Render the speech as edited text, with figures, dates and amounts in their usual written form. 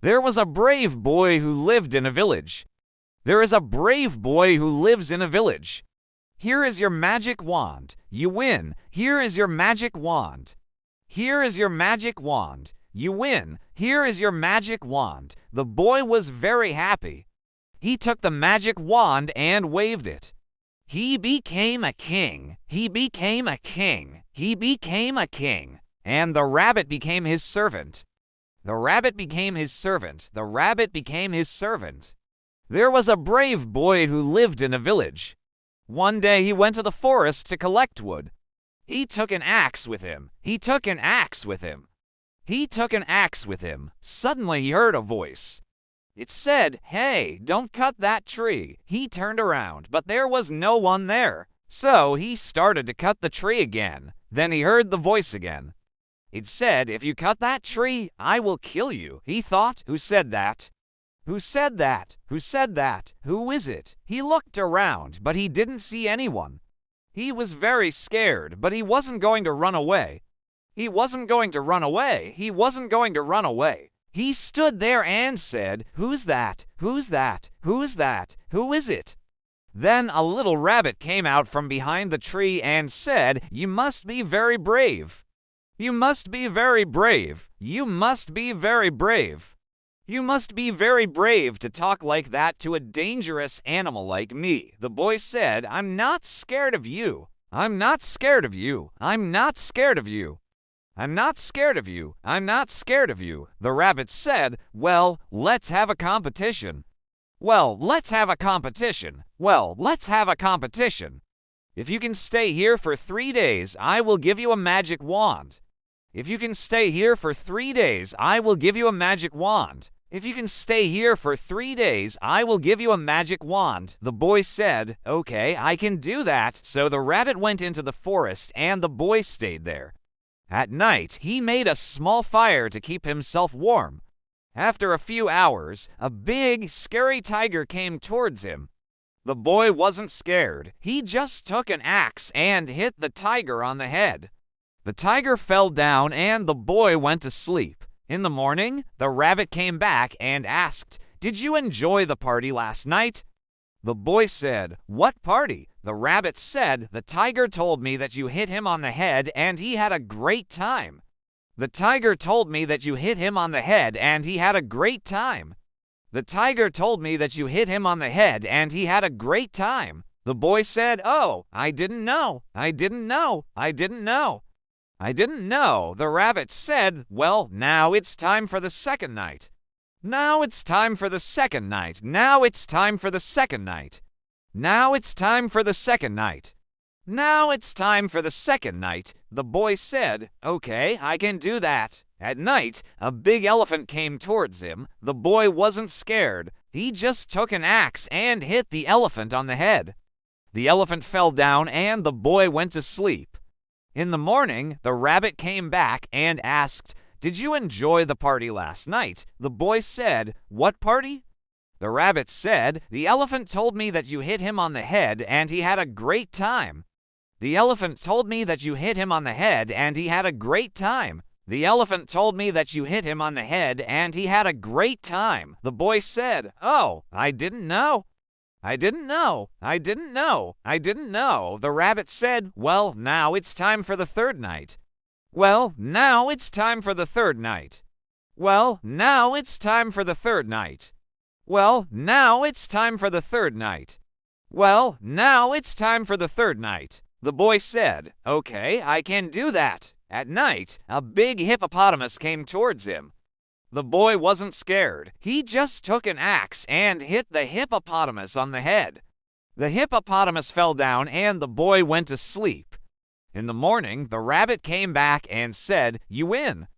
There was a brave boy who lived in a village. There is a brave boy who lives in a village. Here is your magic wand. You win. Here is your magic wand. Here is your magic wand. You win. Here is your magic wand. The boy was very happy. He took the magic wand and waved it. He became a king. He became a king. He became a king. And the rabbit became his servant. The rabbit became his servant. The rabbit became his servant. There was a brave boy who lived in a village. One day he went to the forest to collect wood. He took an axe with him. He took an axe with him. He took an axe with him. Suddenly he heard a voice. It said, "Hey, don't cut that tree." He turned around, but there was no one there. So he started to cut the tree again. Then he heard the voice again. It said, "If you cut that tree, I will kill you." He thought, "Who said that? Who said that? Who said that? Who is it?" He looked around, but he didn't see anyone. He was very scared, but he wasn't going to run away. He wasn't going to run away. He wasn't going to run away. He stood there and said, "Who's that? Who's that? Who's that? Who is it?" Then a little rabbit came out from behind the tree and said, "You must be very brave. You must be very brave. You must be very brave. You must be very brave to talk like that to a dangerous animal like me." The boy said, "I'm not scared of you. I'm not scared of you. I'm not scared of you. I'm not scared of you. I'm not scared of you." The rabbit said, "Well, let's have a competition. Well, let's have a competition. Well, let's have a competition. If you can stay here for 3 days, I will give you a magic wand. If you can stay here for 3 days, I will give you a magic wand. If you can stay here for 3 days, I will give you a magic wand." The boy said, "Okay, I can do that." So the rabbit went into the forest and the boy stayed there. At night, he made a small fire to keep himself warm. After a few hours, a big, scary tiger came towards him. The boy wasn't scared. He just took an axe and hit the tiger on the head. The tiger fell down and the boy went to sleep. In the morning, the rabbit came back and asked, "Did you enjoy the party last night?" The boy said, "What party?" The rabbit said, "The tiger told me that you hit him on the head and he had a great time. The tiger told me that you hit him on the head and he had a great time. The tiger told me that you hit him on the head and he had a great time." The boy said, "Oh, I didn't know. I didn't know. I didn't know. I didn't know." The rabbit said, "Well, now it's time for the second night. Now it's time for the second night. Now it's time for the second night. Now it's time for the second night. Now it's time for the second night." The boy said, "Okay, I can do that." At night, a big elephant came towards him. The boy wasn't scared. He just took an axe and hit the elephant on the head. The elephant fell down and the boy went to sleep. In the morning, the rabbit came back and asked, "Did you enjoy the party last night?" The boy said, "What party?" The rabbit said, "The elephant told me that you hit him on the head and he had a great time. The elephant told me that you hit him on the head and he had a great time. The elephant told me that you hit him on the head and he had a great time." The boy said, "Oh, I didn't know. I didn't know. I didn't know. I didn't know." The rabbit said, "Well, now it's time for the third night. Well, now it's time for the third night. Well, now it's time for the third night. Well, now it's time for the third night. Well, now it's time for the third night." The boy said, "Okay, I can do that." At night, a big hippopotamus came towards him. The boy wasn't scared. He just took an axe and hit the hippopotamus on the head. The hippopotamus fell down and the boy went to sleep. In the morning, the rabbit came back and said, "You win.